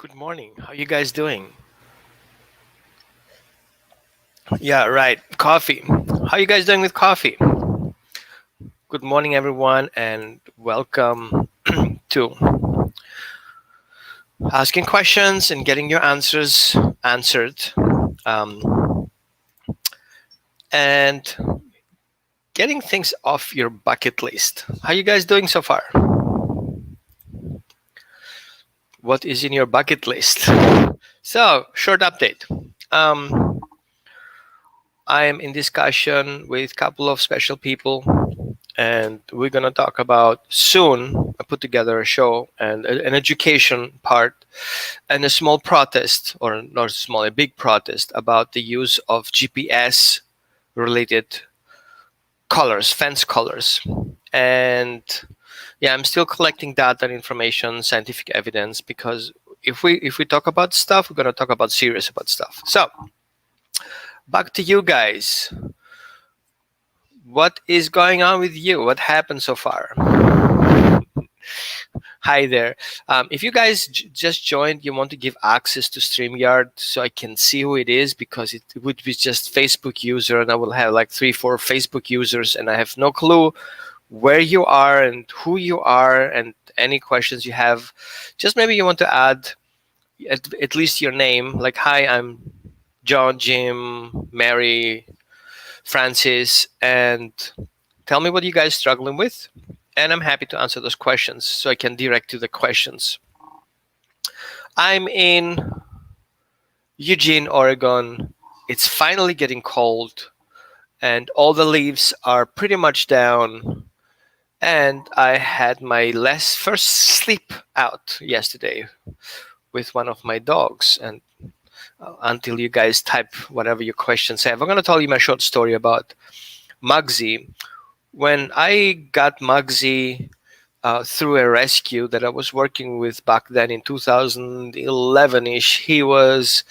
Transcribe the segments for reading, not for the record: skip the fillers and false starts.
Good morning. How you guys doing? Yeah, right. Coffee. How you guys doing with coffee? Good morning, everyone, and welcome to asking questions and getting your answers answered, um, and getting things off your bucket list. How you guys doing so far? What is in your bucket list? So, short update. Um, I am in discussion with a couple of special people and we're going to talk about soon. I put together a show and an education part and a small protest, or not small, a big protest about the use of GPS related colors, fence colors. And yeah, I'm still collecting data and information, scientific evidence, because if we talk about stuff, we're going to talk about serious about stuff. So back to you guys. What is going on with you? What happened so far? Hi there. If you guys just joined, you want to give access to StreamYard so I can see who it is, because it would be just Facebook user and I will have like 3, 4 Facebook users and I have no clue where you are and who you are and any questions you have. Just maybe you want to add at least your name, like, hi, I'm John, Jim, Mary, Francis, and tell me what you guys struggling with, and I'm happy to answer those questions so I can direct to the questions. I'm in Eugene, Oregon. It's finally getting cold, and all the leaves are pretty much down. And I had my last first sleep out yesterday with one of my dogs. And until you guys type whatever your questions have, I'm going to tell you my short story about Muggsy. When I got Muggsy through a rescue that I was working with back then in 2011-ish, he was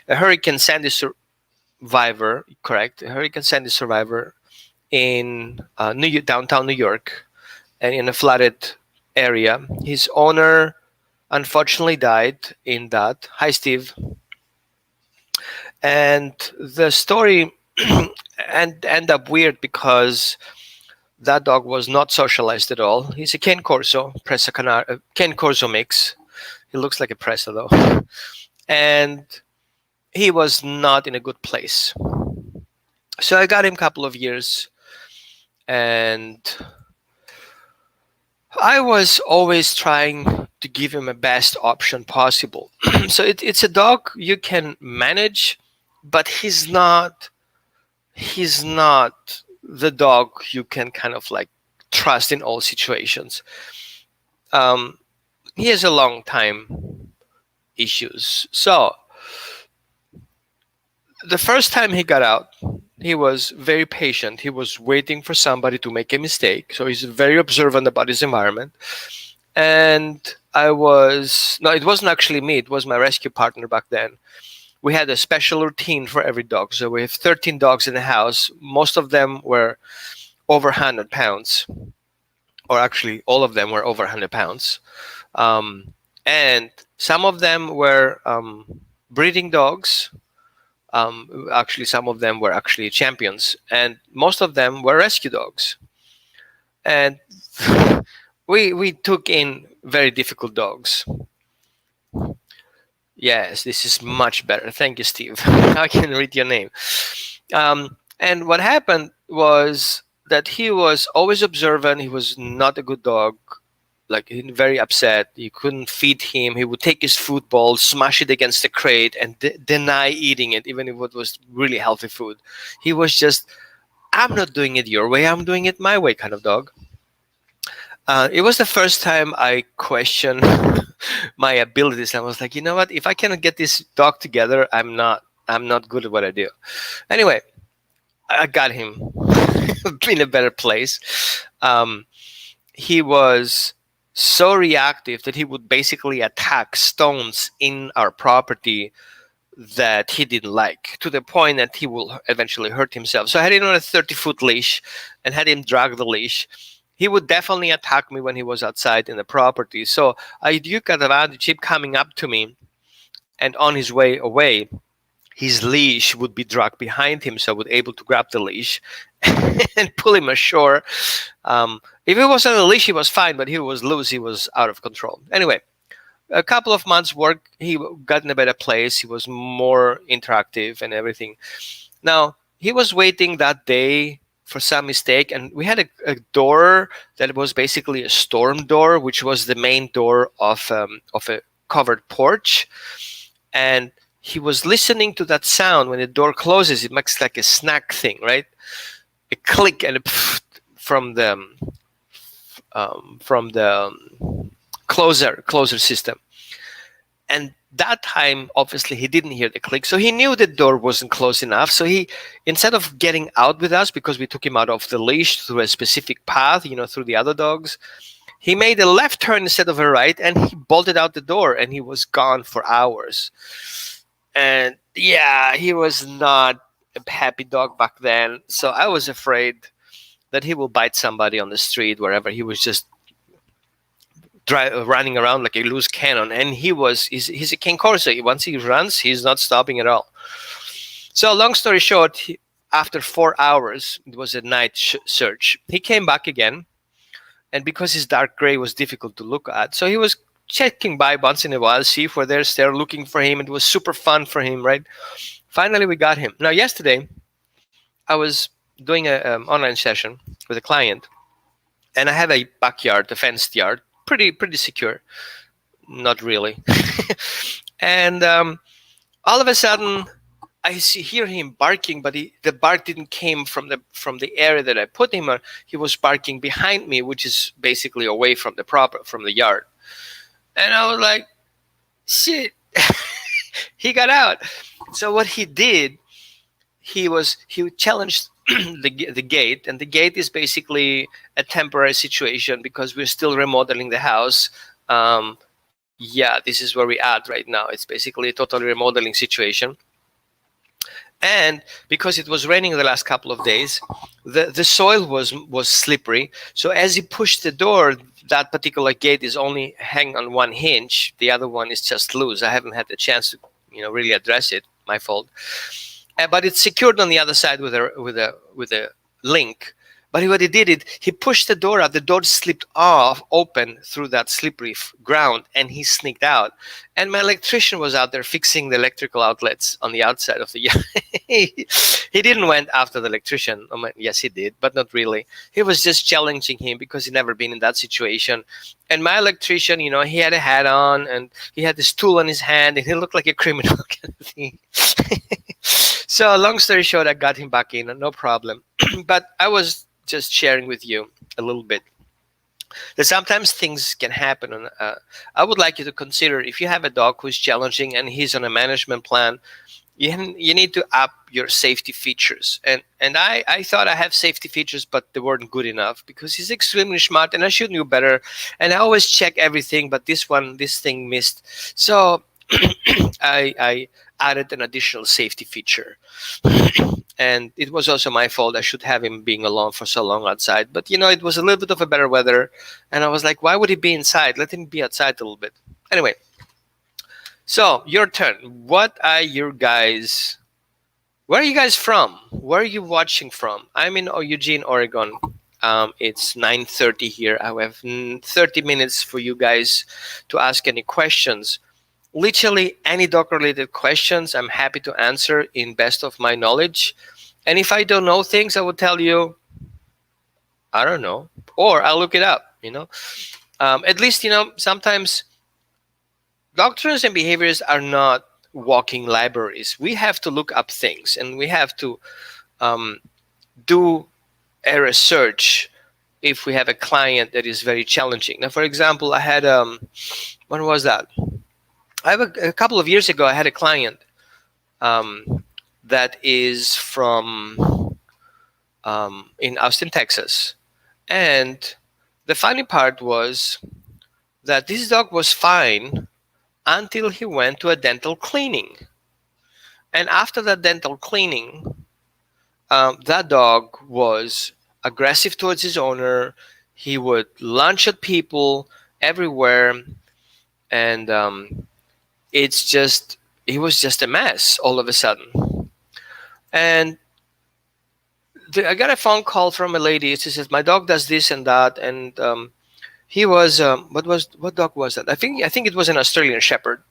a Hurricane Sandy survivor, correct? A Hurricane Sandy survivor in downtown New York and in a flooded area. His owner unfortunately died in that. Hi, Steve. And the story end up weird because that dog was not socialized at all. He's a Cane Corso, Cane Corso mix. He looks like a Presa though. And he was not in a good place. So I got him a couple of years and I was always trying to give him a best option possible. So it's a dog you can manage, but he's not the dog you can kind of like trust in all situations. Um, he has a long time issues. So the first time he got out, he was very patient. He was waiting for somebody to make a mistake. So he's very observant about his environment. And it wasn't actually me, it was my rescue partner back then. We had a special routine for every dog. So we have 13 dogs in the house. Most of them were over 100 pounds, or actually, all of them were over 100 pounds. And some of them were breeding dogs. Actually, some of them were actually champions, and most of them were rescue dogs. And we took in very difficult dogs. Yes, this is much better. Thank you, Steve. I can read your name. And what happened was that he was always observant. He was not a good dog. Like, very upset. You couldn't feed him. He would take his food bowl, smash it against the crate, and deny eating it, even if it was really healthy food. He was just, I'm not doing it your way. I'm doing it my way kind of dog. It was the first time I questioned my abilities. I was like, you know what? If I cannot get this dog together, I'm not good at what I do. Anyway, I got him in a better place. Um, he was so reactive that he would basically attack stones in our property that he didn't like, to the point that he will eventually hurt himself. So I had him on a 30-foot leash and had him drag the leash. He would definitely attack me when he was outside in the property. So I took advantage, keep coming up to me and on his way away, his leash would be dragged behind him, so I would able to grab the leash and pull him ashore. If it was on a leash, he was fine, but he was loose. He was out of control. Anyway, a couple of months work, he got in a better place. He was more interactive and everything. Now, he was waiting that day for some mistake, and we had a door that was basically a storm door, which was the main door of a covered porch. And he was listening to that sound. When the door closes, it makes like a snack thing, right? A click and a pfft from the closer system. And that time, obviously, he didn't hear the click, so he knew the door wasn't close enough. So he, instead of getting out with us, because we took him out of the leash through a specific path, through the other dogs, he made a left turn instead of a right, and he bolted out the door, and he was gone for hours. And yeah, he was not a happy dog back then. So I was afraid that he will bite somebody on the street, wherever. He was just running around like a loose cannon, and he's a Cane Corso. Once he runs, he's not stopping at all. So long story short, after 4 hours, it was a night search, he came back again, and because his dark gray was difficult to look at, so he was checking by once in a while, see if we're there, start looking for him. It was super fun for him, right? Finally, we got him. Now, yesterday, I was doing an online session with a client, and I have a backyard, a fenced yard, pretty secure, not really. And all of a sudden, I hear him barking, but the bark didn't came from the area that I put him on. He was barking behind me, which is basically away from the yard. And I was like, shit. He got out. So what he did, he challenged the gate, and the gate is basically a temporary situation because we're still remodeling the house. Yeah, this is where we're at right now. It's basically a total remodeling situation. And because it was raining the last couple of days, the soil was slippery. So as he pushed the door, that particular gate is only hanging on one hinge. The other one is just loose. I haven't had the chance to really address it. My fault. But it's secured on the other side with a link. But what he did, he pushed the door out. The door slipped open through that slippery ground, and he sneaked out. And my electrician was out there fixing the electrical outlets on the outside of the yard. He didn't went after the electrician. Yes, he did, but not really. He was just challenging him because he'd never been in that situation. And my electrician, he had a hat on, and he had this tool in his hand, and he looked like a criminal kind of thing. So long story short, I got him back in, no problem. But I was just sharing with you a little bit that sometimes things can happen. And I would like you to consider, if you have a dog who's challenging and he's on a management plan, you need to up your safety features. And I thought I have safety features, but they weren't good enough because he's extremely smart and I should know better. And I always check everything, but this thing missed. So I added an additional safety feature. And it was also my fault. I should have him being alone for so long outside. But, it was a little bit of a better weather. And I was like, why would he be inside? Let him be outside a little bit. Anyway, so your turn. Where are you guys from? Where are you watching from? I'm in Eugene, Oregon. It's 9:30 here. I have 30 minutes for you guys to ask any questions. Literally any dog-related questions, I'm happy to answer in best of my knowledge. And if I don't know things, I will tell you, I don't know, or I'll look it up, At least, sometimes doctrines and behaviors are not walking libraries. We have to look up things, and we have to do a research if we have a client that is very challenging. Now, for example, I had, when was that? I have a couple of years ago, I had a client that is from in Austin, Texas. And the funny part was that this dog was fine until he went to a dental cleaning. And after that dental cleaning, that dog was aggressive towards his owner. He would lunge at people everywhere. And it's just he was just a mess all of a sudden. And I got a phone call from a lady. She says, my dog does this and that. And he was, what dog was that? I think it was an Australian Shepherd.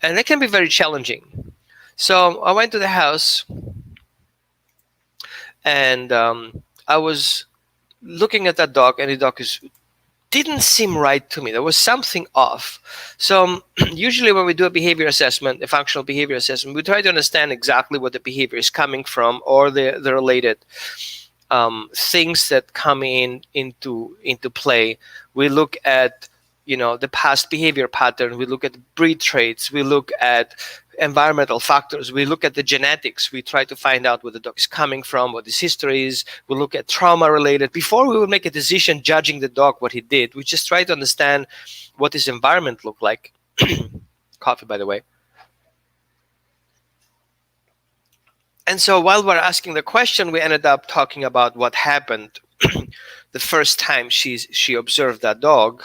And it can be very challenging. So I went to the house, and I was looking at that dog, and the dog didn't seem right to me. There was something off. So usually when we do a behavior assessment, a functional behavior assessment, we try to understand exactly what the behavior is coming from, or the related things that come into play. We look at the past behavior pattern. We look at breed traits. We look at environmental factors. We look at the genetics. We try to find out where the dog is coming from, what his history is. We look at trauma related. Before we would make a decision judging the dog, what he did, we just try to understand what his environment looked like. Coffee, by the way. And so while we're asking the question, we ended up talking about what happened the first time she observed that dog.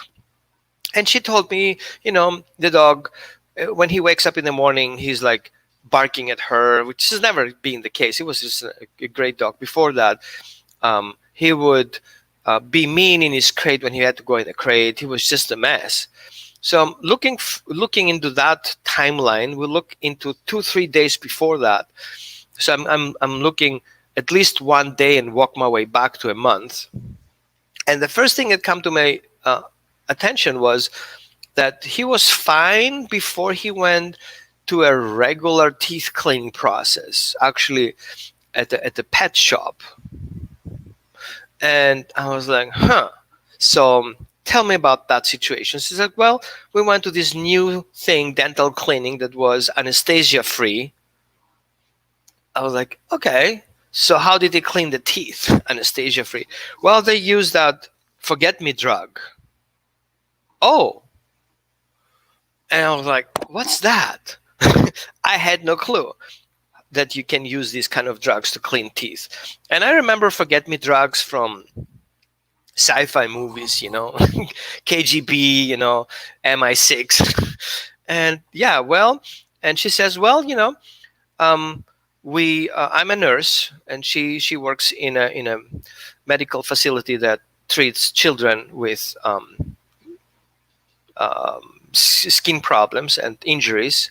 And she told me, the dog, when he wakes up in the morning, he's like barking at her, which has never been the case. He was just a great dog. Before that, he would be mean in his crate when he had to go in the crate. He was just a mess. So looking into that timeline, we look into 2-3 days before that. So I'm looking at least one day and walk my way back to a month. And the first thing that come to my attention was that he was fine before he went to a regular teeth cleaning process, actually at the pet shop. And I was like, so tell me about that situation. She's like, well, we went to this new thing, dental cleaning, that was anesthesia free. I was like, okay, so how did they clean the teeth anesthesia free? Well, they used that forget-me drug. Oh. And I was like, what's that? I had no clue that you can use these kind of drugs to clean teeth. And I remember forget-me drugs from sci-fi movies, KGB, MI6. And yeah, well, and she says, well, I'm a nurse, and she works in a medical facility that treats children with skin problems and injuries.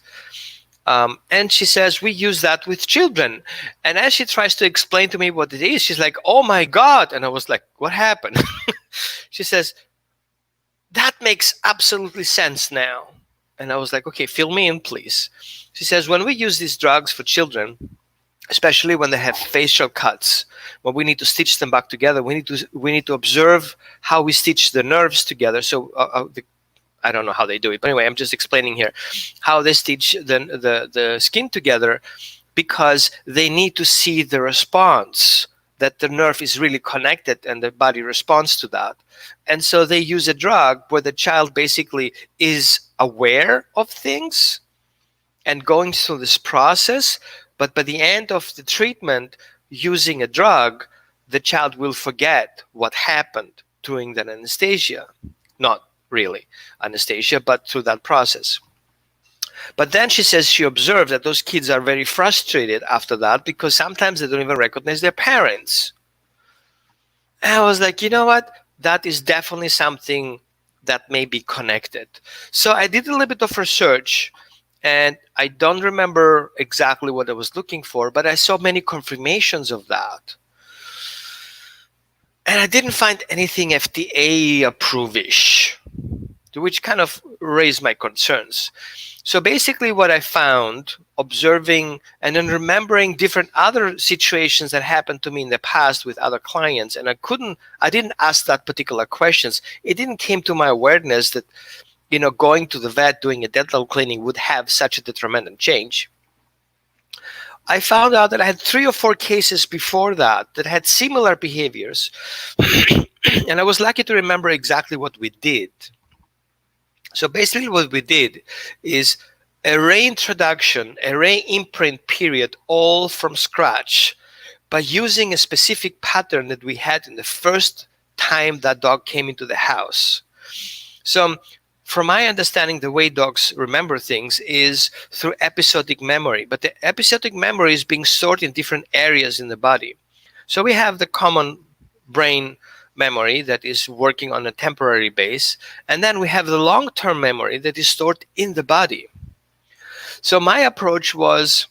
And she says, we use that with children. And as she tries to explain to me what it is, she's like, oh my God. And I was like, what happened? She says, that makes absolutely sense now. And I was like, okay, fill me in, please. She says, when we use these drugs for children, especially when they have facial cuts, when we need to stitch them back together, we need to observe how we stitch the nerves together. So I don't know how they do it, but anyway, I'm just explaining here how they stitch the skin together, because they need to see the response, that the nerve is really connected and the body responds to that. And so they use a drug where the child basically is aware of things and going through this process, but by the end of the treatment, using a drug, the child will forget what happened during that anesthesia. Not really anesthesia, but through that process. But then she says she observed that those kids are very frustrated after that, because sometimes they don't even recognize their parents. And I was like, you know what? That is definitely something that may be connected. So I did a little bit of research, and I don't remember exactly what I was looking for, but I saw many confirmations of that. And I didn't find anything FDA approve-ish, which kind of raised my concerns. So basically what I found, observing and then remembering different other situations that happened to me in the past with other clients, and I didn't ask that particular questions. It didn't came to my awareness that, going to the vet, doing a dental cleaning would have such a detrimental change. I found out that I had 3 or 4 cases before that had similar behaviors. And I was lucky to remember exactly what we did. So basically what we did is a reintroduction, a re-imprint period, all from scratch, by using a specific pattern that we had in the first time that dog came into the house. So from my understanding, the way dogs remember things is through episodic memory. But the episodic memory is being stored in different areas in the body. So we have the common brain memory that is working on a temporary base, and then we have the long-term memory that is stored in the body. So my approach was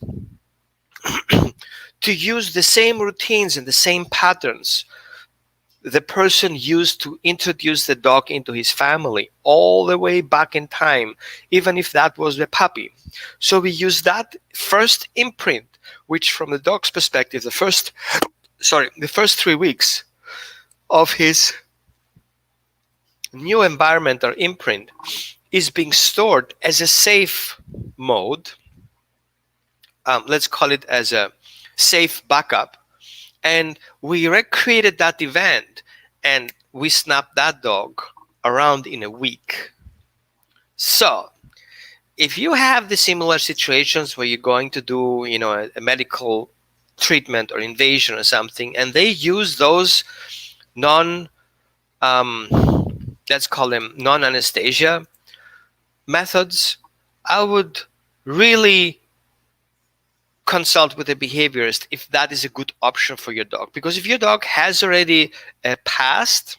to use the same routines and the same patterns the person used to introduce the dog into his family all the way back in time, even if that was the puppy. So we use that first imprint, which from the dog's perspective, the first 3 weeks of his new environment or imprint is being stored as a safe mode. Let's call it as a safe backup. And we recreated that event, and we snapped that dog around in a week. So if you have the similar situations where you're going to do, a medical treatment or invasion or something, and they use those let's call them non-anesthesia methods, I would really consult with a behaviorist if that is a good option for your dog. Because if your dog has already a past,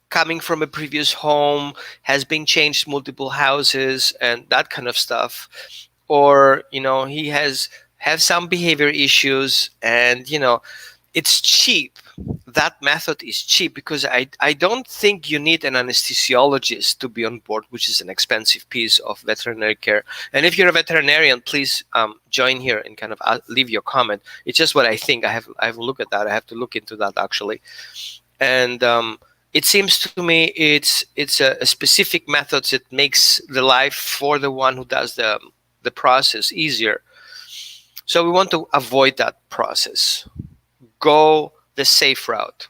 coming from a previous home, has been changed multiple houses and that kind of stuff, or he has some behavior issues, and it's cheap. That method is cheap because I don't think you need an anesthesiologist to be on board, which is an expensive piece of veterinary care. And if you're a veterinarian, please join here and kind of leave your comment. It's just what I think. I have a look at that. I have to look into that actually. And it seems to me it's a specific method that makes the life for the one who does the process easier. So we want to avoid that process. Go the safe route.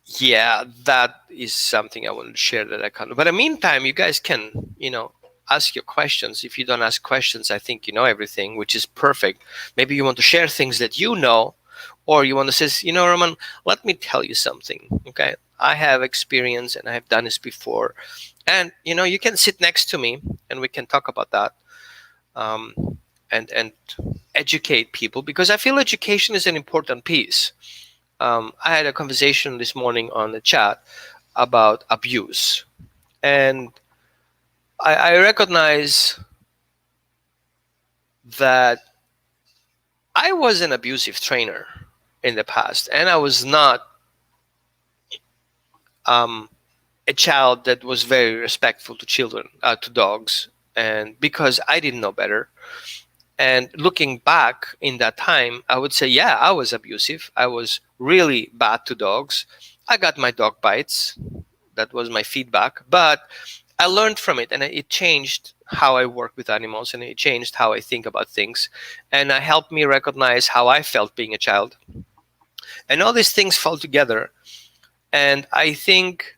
Yeah, that is something I want to share that I can't. But in the meantime, you guys can, ask your questions. If you don't ask questions, I think you know everything, which is perfect. Maybe you want to share things that you know, or you want to say, Roman, let me tell you something. Okay, I have experience and I have done this before, and you can sit next to me and we can talk about that. And educate people, because I feel education is an important piece. I had a conversation this morning on the chat about abuse, and I recognize that I was an abusive trainer in the past, and I was not a child that was very respectful to children, to dogs, and because I didn't know better. And looking back in that time, I would say, yeah, I was abusive. I was really bad to dogs. I got my dog bites. That was my feedback. But I learned from it, and it changed how I work with animals, and it changed how I think about things. And it helped me recognize how I felt being a child. And all these things fall together. And I think,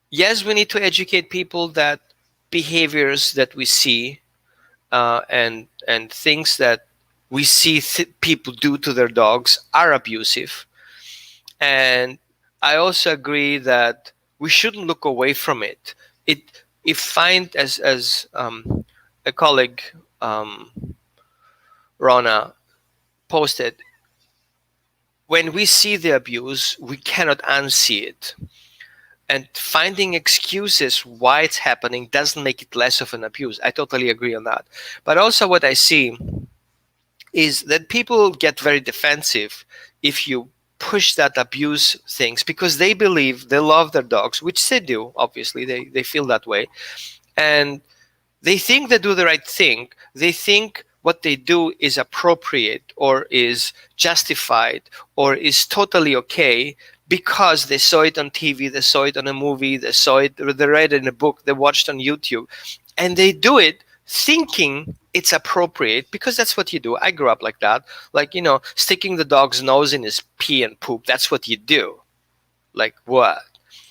yes, we need to educate people that behaviors that we see and things that we see people do to their dogs are abusive. And I also agree that we shouldn't look away from it. If find as a colleague, Rona, posted, when we see the abuse, we cannot unsee it. And finding excuses why it's happening doesn't make it less of an abuse. I totally agree on that. But also what I see is that people get very defensive if you push that abuse things, because they believe they love their dogs, which they do, obviously. They feel that way. And they think they do the right thing. They think what they do is appropriate or is justified or is totally okay, because they saw it on TV, they saw it on a movie, they read it in a book, they watched on YouTube, and they do it thinking it's appropriate because that's what you do. I grew up like that, like, sticking the dog's nose in his pee and poop. That's what you do. Like, what?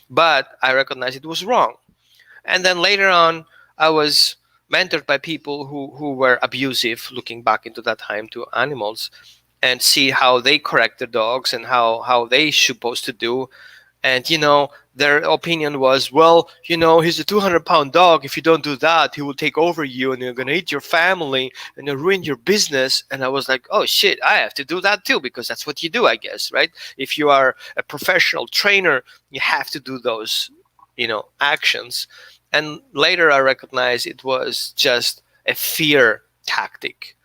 But I recognized it was wrong. And then later on, I was mentored by people who were abusive, looking back into that time, to animals, and see how they correct their dogs and how they supposed to do. And their opinion was, well, he's a 200-pound dog. If you don't do that, he will take over you, and you're going to eat your family, and you'll ruin your business. And I was like, oh shit, I have to do that too, because that's what you do, I guess, right? If you are a professional trainer, you have to do those actions. And later I recognized it was just a fear tactic.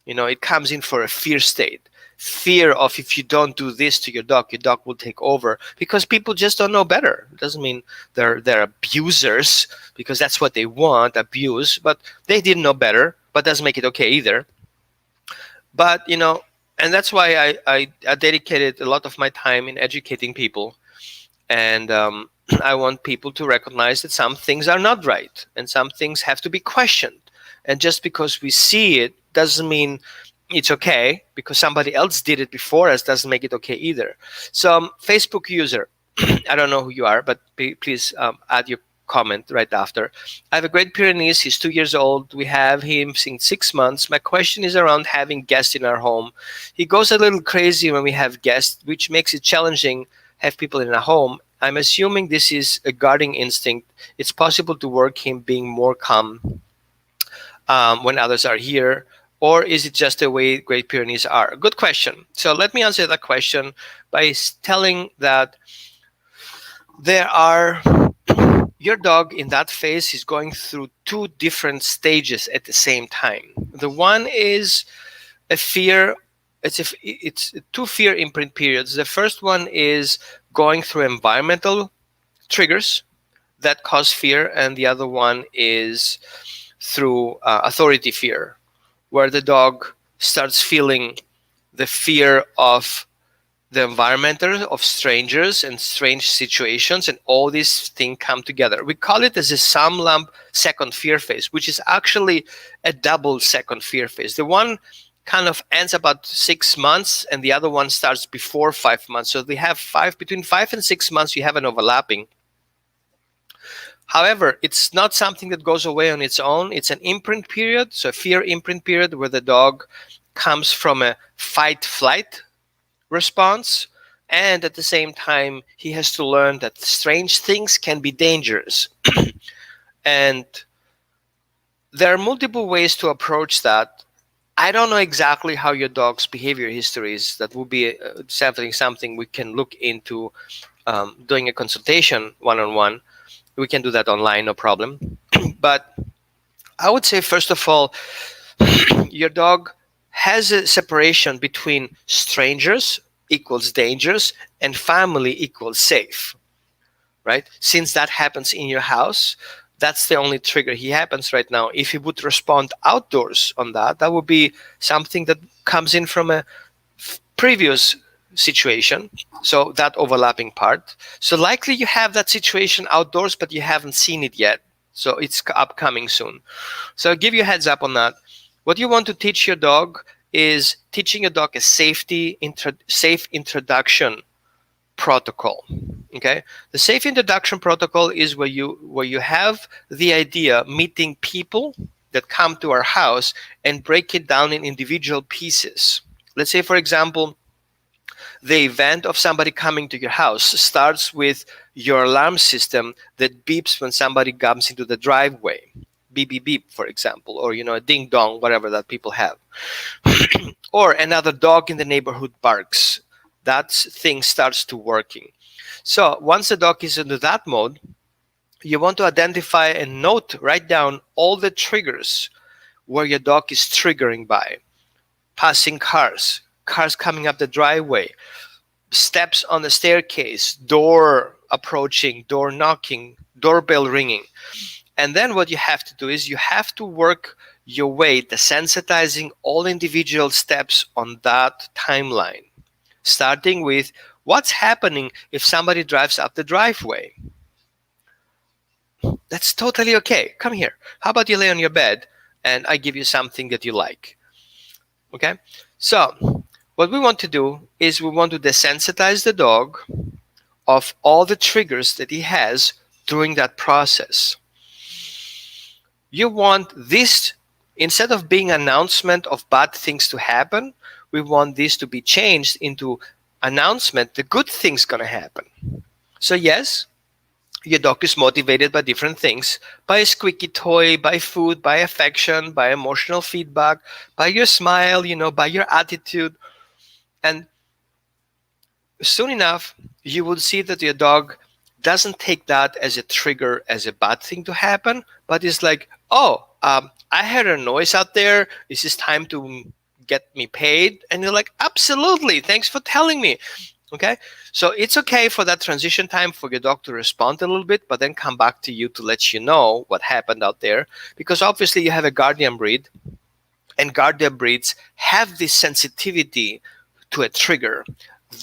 It comes in for a fear state. Fear of, if you don't do this to your dog will take over, because people just don't know better. It doesn't mean they're abusers, because that's what they want, abuse, but they didn't know better, but doesn't make it okay either. But and that's why I dedicated a lot of my time in educating people. And I want people to recognize that some things are not right, and some things have to be questioned. And just because we see it doesn't mean it's okay, because somebody else did it before us doesn't make it okay either. So Facebook user, I don't know who you are, but please add your comment right after. I have a Great Pyrenees. He's 2 years old. We have him since 6 months. My question is around having guests in our home. He goes a little crazy when we have guests, which makes it challenging have people in a home. I'm assuming this is a guarding instinct. It's possible to work him being more calm when others are here, or is it just the way Great Pyrenees are? Good question. So let me answer that question by telling that your dog in that phase is going through two different stages at the same time. The one is a fear. It's two fear imprint periods. The first one is going through environmental triggers that cause fear, and the other one is through authority fear, where the dog starts feeling the fear of the environment, of strangers and strange situations, and all these things come together. We call it as a sum lump second fear phase, which is actually a double second fear phase. The one kind of ends about 6 months, and the other one starts before 5 months. So they have between 5 and 6 months, you have an overlapping. However, it's not something that goes away on its own. It's an imprint period, so a fear imprint period, where the dog comes from a fight-flight response, and at the same time, he has to learn that strange things can be dangerous. And there are multiple ways to approach that. I don't know exactly how your dog's behavior history is. That would be something we can look into doing a consultation one-on-one. We can do that online, no problem. But I would say, first of all, your dog has a separation between strangers equals dangerous and family equals safe, right? Since that happens in your house, that's the only trigger he happens right now. If he would respond outdoors on that, that would be something that comes in from a previous situation, so that overlapping part. So likely you have that situation outdoors, but you haven't seen it yet, so it's upcoming soon. So I'll give you a heads up on that. What you want to teach your dog is teaching your dog a safe introduction protocol. Okay, the safe introduction protocol is where you have the idea meeting people that come to our house and break it down in individual pieces. Let's say, for example, the event of somebody coming to your house starts with your alarm system that beeps when somebody comes into the driveway. Beep, beep, beep, for example, or, a ding dong, whatever that people have. Or another dog in the neighborhood barks. That thing starts to working. So once the dog is into that mode, you want to identify and write down all the triggers where your dog is triggering by. Passing cars coming up the driveway, steps on the staircase, door approaching, door knocking, doorbell ringing. And then what you have to do is you have to work your way desensitizing all individual steps on that timeline, starting with what's happening if somebody drives up the driveway. That's totally okay. Come here. How about you lay on your bed and I give you something that you like? Okay? So what we want to do is we want to desensitize the dog of all the triggers that he has during that process. You want this, instead of being an announcement of bad things to happen, we want this to be changed into announcement, the good things going to happen. So yes, your dog is motivated by different things, by a squeaky toy, by food, by affection, by emotional feedback, by your smile, by your attitude. And soon enough, you will see that your dog doesn't take that as a trigger, as a bad thing to happen, but it's like, oh, I heard a noise out there. Is this time to get me paid? And you're like, absolutely. Thanks for telling me. Okay. So it's okay for that transition time for your dog to respond a little bit, but then come back to you to let you know what happened out there. Because obviously you have a guardian breed, and guardian breeds have this sensitivity to a trigger.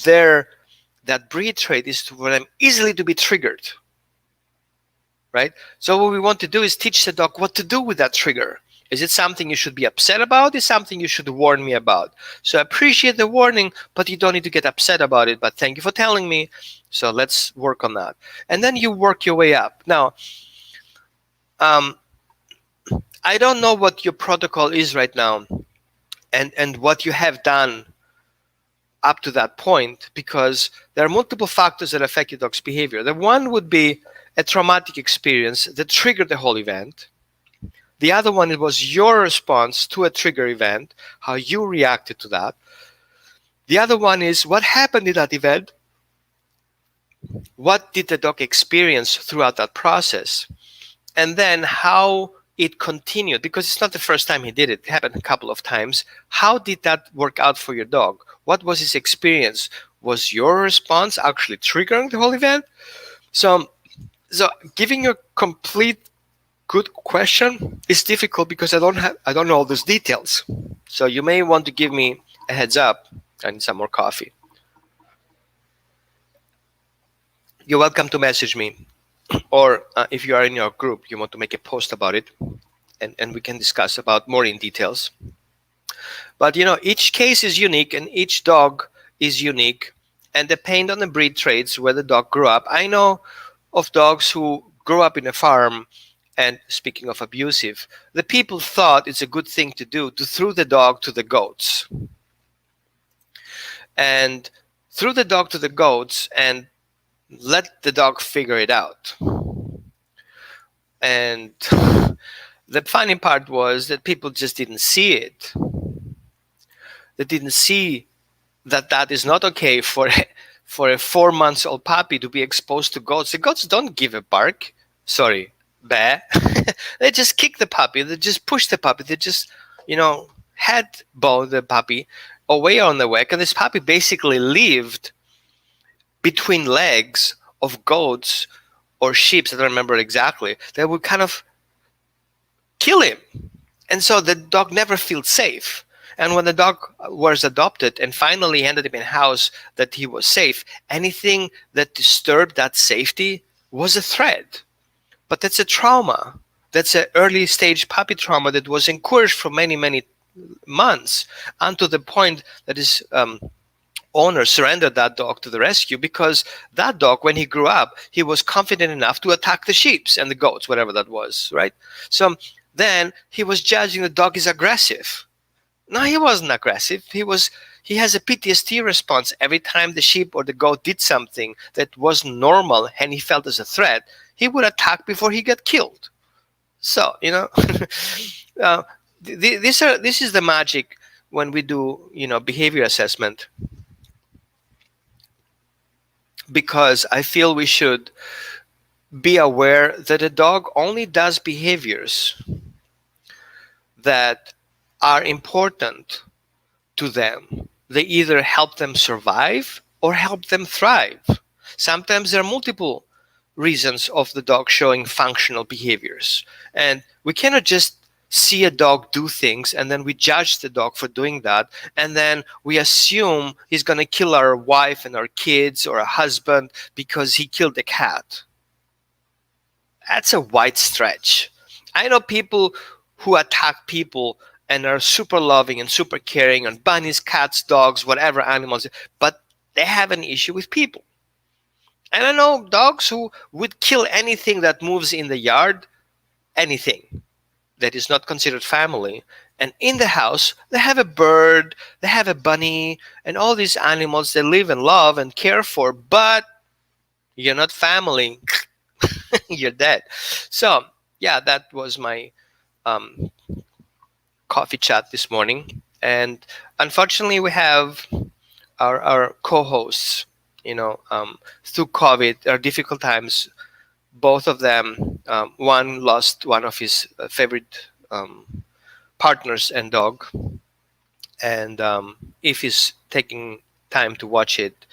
That breed trait is for them easily to be triggered, right? So what we want to do is teach the dog what to do with that trigger. Is it something you should be upset about? Is it something you should warn me about? So I appreciate the warning, but you don't need to get upset about it. But thank you for telling me. So let's work on that. And then you work your way up. Now, I don't know what your protocol is right now and what you have done up to that point, because there are multiple factors that affect your dog's behavior. The one would be a traumatic experience that triggered the whole event. The other one, it was your response to a trigger event, how you reacted to that. The other one is what happened in that event. What did the dog experience throughout that process? And then how it continued, because it's not the first time he did it. It happened a couple of times. How did that work out for your dog? What was his experience? Was your response actually triggering the whole event? So giving you a complete good question is difficult because I don't know all those details. So you may want to give me a heads up. I need some more coffee. You're welcome to message me, or if you are in your group, you want to make a post about it, and we can discuss about more in details. But each case is unique, and each dog is unique, and depend on the breed traits where the dog grew up. I know of dogs who grew up in a farm, and speaking of abusive, the people thought it's a good thing to do to throw the dog to the goats, and threw the dog to the goats and let the dog figure it out. And the funny part was that people just didn't see it. They didn't see that is not okay for a 4-month-old puppy to be exposed to goats. The goats don't give a bark. Sorry, bah. They just kick the puppy. They just push the puppy. They just, headbutt the puppy away on the whack. And this puppy basically lived between legs of goats or sheep, I don't remember exactly, that would kind of kill him. And so the dog never felt safe. And when the dog was adopted and finally ended up in a house that he was safe, anything that disturbed that safety was a threat. But that's a trauma. That's an early stage puppy trauma that was encouraged for many, many months, until the point that his owner surrendered that dog to the rescue, because that dog, when he grew up, he was confident enough to attack the sheep and the goats, whatever that was, right? So then he was judging the dog is aggressive. No, he wasn't aggressive. He has a PTSD response every time the sheep or the goat did something that wasn't normal and he felt as a threat. He would attack before he got killed. So this is the magic when we do behavior assessment, because I feel we should be aware that a dog only does behaviors that are important to them. They either help them survive or help them thrive. Sometimes there are multiple reasons of the dog showing functional behaviors. And we cannot just see a dog do things and then we judge the dog for doing that, and then we assume he's going to kill our wife and our kids or a husband because he killed a cat. That's a wide stretch. I know people who attack people and are super loving and super caring on bunnies, cats, dogs, whatever animals, but they have an issue with people. And I know dogs who would kill anything that moves in the yard, anything that is not considered family. And in the house, they have a bird, they have a bunny, and all these animals they live and love and care for, but You're not family. You're dead. So yeah, that was my um, coffee chat this morning. And unfortunately, we have our co-hosts. Through COVID, there are difficult times. Both of them, one lost one of his favorite partners and dog, and if he's taking time to watch it,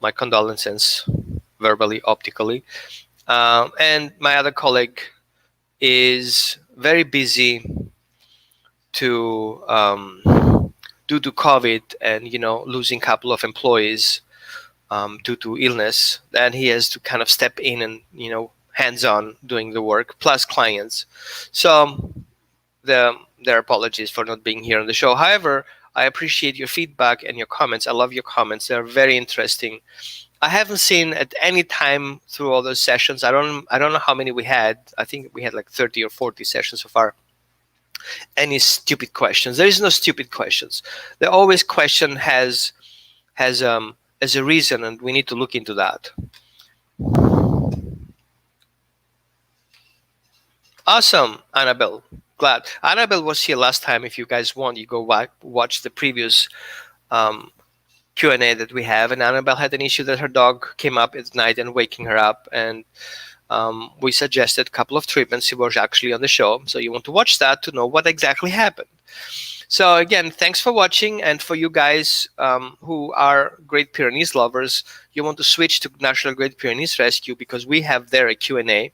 my condolences, verbally, optically. And my other colleague is very busy to due to COVID, and losing a couple of employees due to illness. Then he has to kind of step in and hands-on doing the work, plus clients. So their apologies for not being here on the show. However, I appreciate your feedback and your comments. I love your comments. They're very interesting. I haven't seen at any time through all those sessions. I don't know how many we had. I think we had like 30 or 40 sessions so far. Any stupid questions? There is no stupid questions. The always question has as a reason, and we need to look into that. Awesome, Annabelle. Glad Annabelle was here last time. If you guys want, you go watch the previous Q&A that we have. And Annabelle had an issue that her dog came up at night and waking her up, and we suggested a couple of treatments. She was actually on the show, so you want to watch that to know what exactly happened. So again, thanks for watching. And for you guys who are Great Pyrenees lovers, you want to switch to National Great Pyrenees Rescue, because we have there a Q&A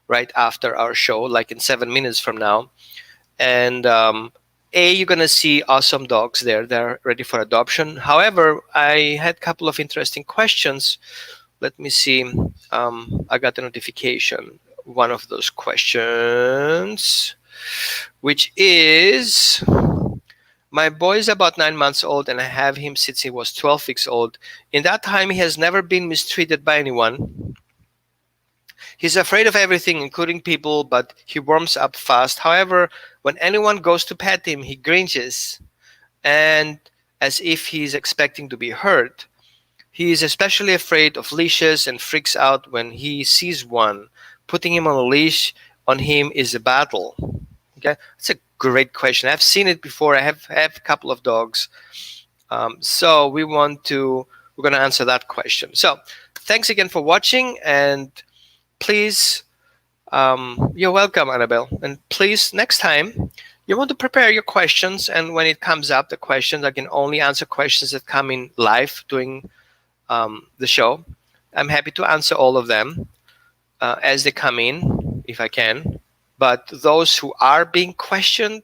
right after our show, like in 7 minutes from now. And you're going to see awesome dogs there. They're ready for adoption. However, I had a couple of interesting questions. Let me see. I got a notification. One of those questions, which is, my boy is about 9 months old, and I have him since he was 12 weeks old. In that time, he has never been mistreated by anyone. He's afraid of everything, including people, but he warms up fast. However, when anyone goes to pet him, he grinches, and as if he's expecting to be hurt. He is especially afraid of leashes and freaks out when he sees one. Putting him on a leash on him is a battle. Okay, that's a great question. I've seen it before. I have a couple of dogs. So we're going to answer that question. So thanks again for watching, and please, you're welcome, Annabelle. And please, next time, you want to prepare your questions. And when it comes up, the questions, I can only answer questions that come in live during the show. I'm happy to answer all of them as they come in, if I can. But those who are being questioned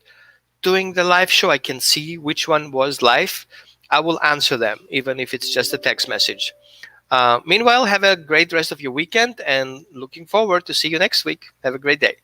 during the live show, I can see which one was live. I will answer them, even if it's just a text message. Meanwhile, have a great rest of your weekend, and looking forward to see you next week. Have a great day.